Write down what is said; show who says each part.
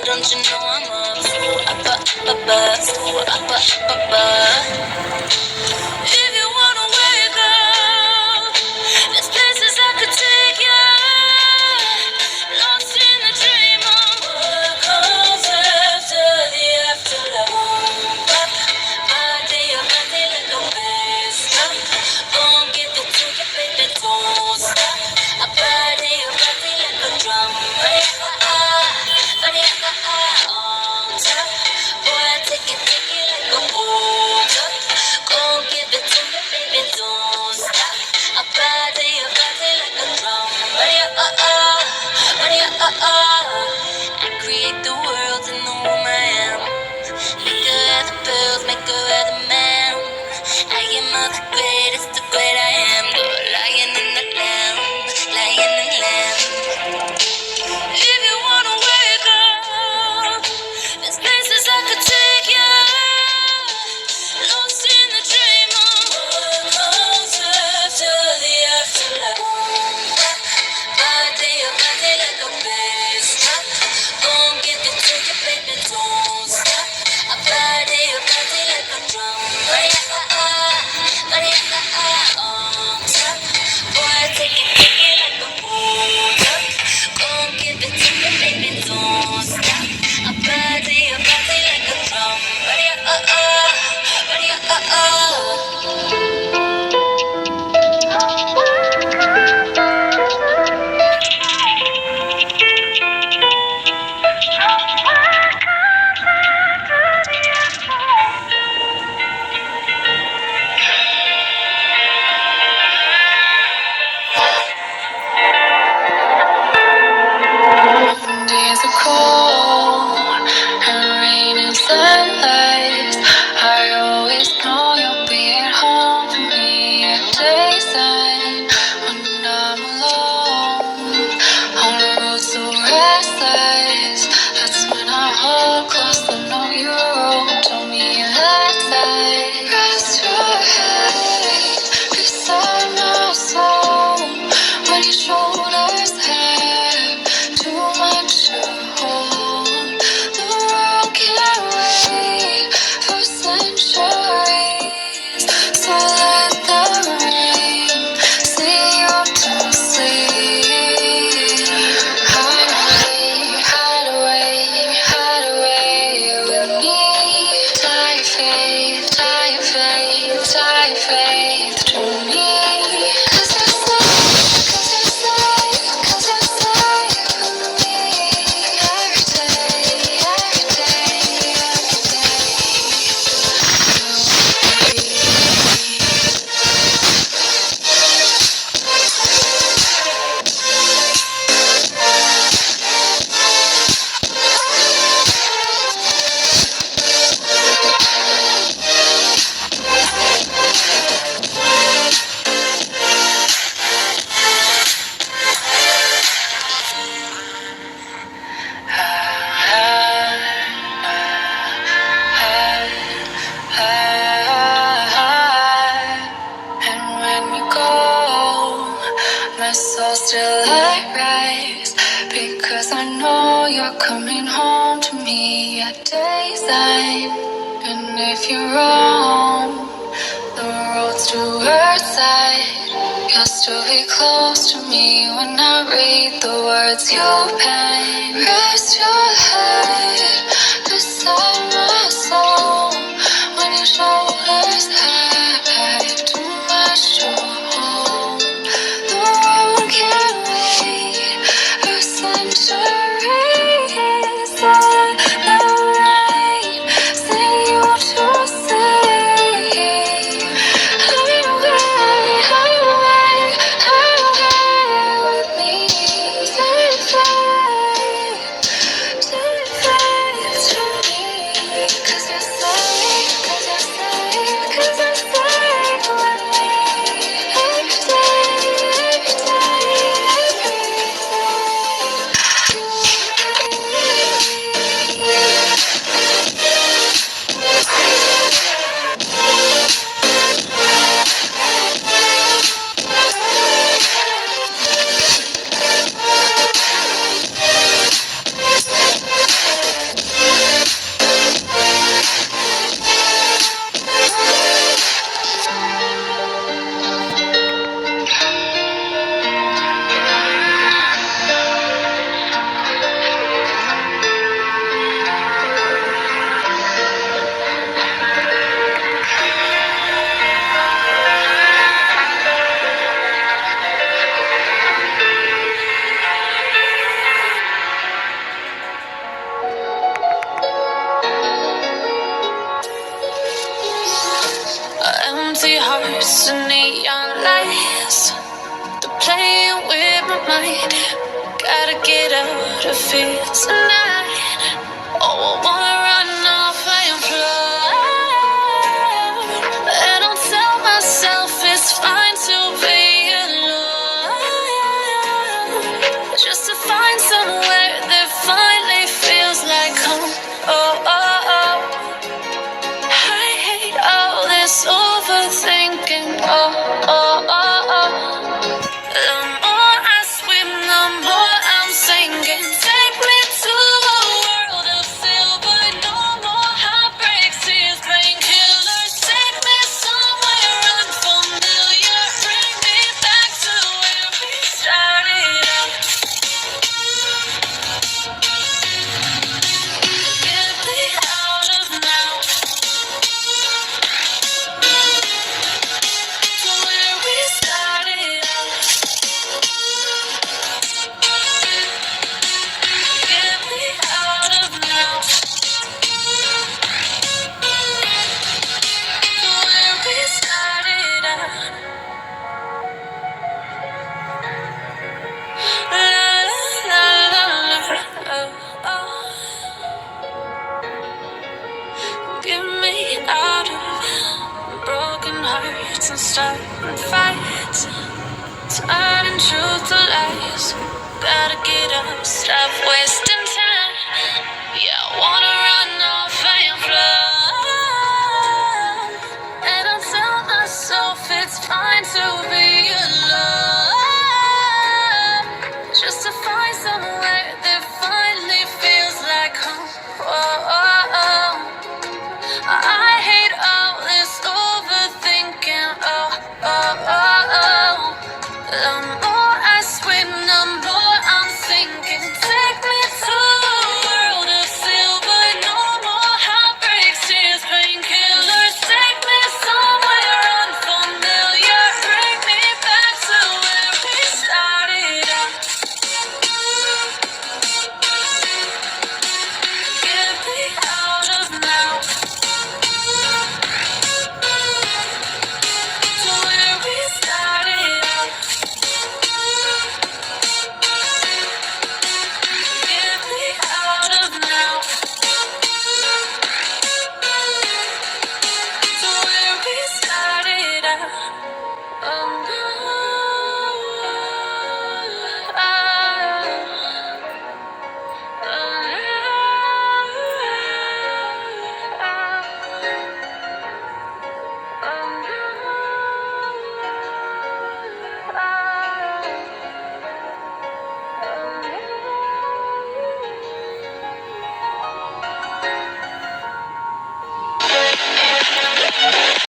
Speaker 1: Don't you know I'm up? So if you wanna wake up, there's places I could take you. Lost in the dream of what comes after the afterlife. My day like a best. Gon' give it to you, baby, don't stop. I party like a drum. On top. Boy, I take it like a hold up. Gon' give it to me, baby, don't stop. I party like a drum. I create the world and the woman I am. Make her wear the pearls, make her wear the man. I am all the greatest, the great I am. The lion and the lamb, lion and lamb. If you wanna wake up, there's places I could take you. Lost in the dream of what comes after the afterlife. My day like a best. Gon' give it to you, baby, don't stop. I party like a drum. On top. Boy, I take it like a hold up. Gon' give it to me, baby, don't stop. I party like a drum. Days are cold and rain is endless. I always know you'll be at home for me at daytime when I'm alone. On the road so restless. That's when I hold close. I know you told me that I rest your head beside my soul when your shoulders have too much to hold. The world can't wait for centuries. So let the rain sing you to sleep. Hide away with me. Tie your faith to me. 'Cause you're safe with me. Every day, and when you go, my soul still I rise, because I know you're coming home to me at daytime. And if you're wrong, the road's to her side, you'll still be close to me when I read the words you pen. Rest your head beside my soul when your shoulders have too much to hold. The world can't wait for centuries. Let the rain sing you to sleep. Hide away with me. Take flight. hearts and neon lights. They're playing with my mind. Gotta get out of here tonight. Oh, I wanna run off and fly. And I'll tell myself it's fine to be alone. Just to find somewhere that finally feels like home. Oh, oh, oh. I hate all this overthinking. Oh, oh, oh, oh. The more I swim, the more I'm sinking. Take me to a world of silver. No more heartbreaks, tears, painkillers. Take me somewhere unfamiliar. Bring me back to where we started out. Get me out of now. To where we started out. Get me out of now. To where we started out. La la la la la. Oh, oh. Get me out of broken hearts and starting fights. Turning truth to lies. Gotta get up, stop wasting time. Yeah, I wanna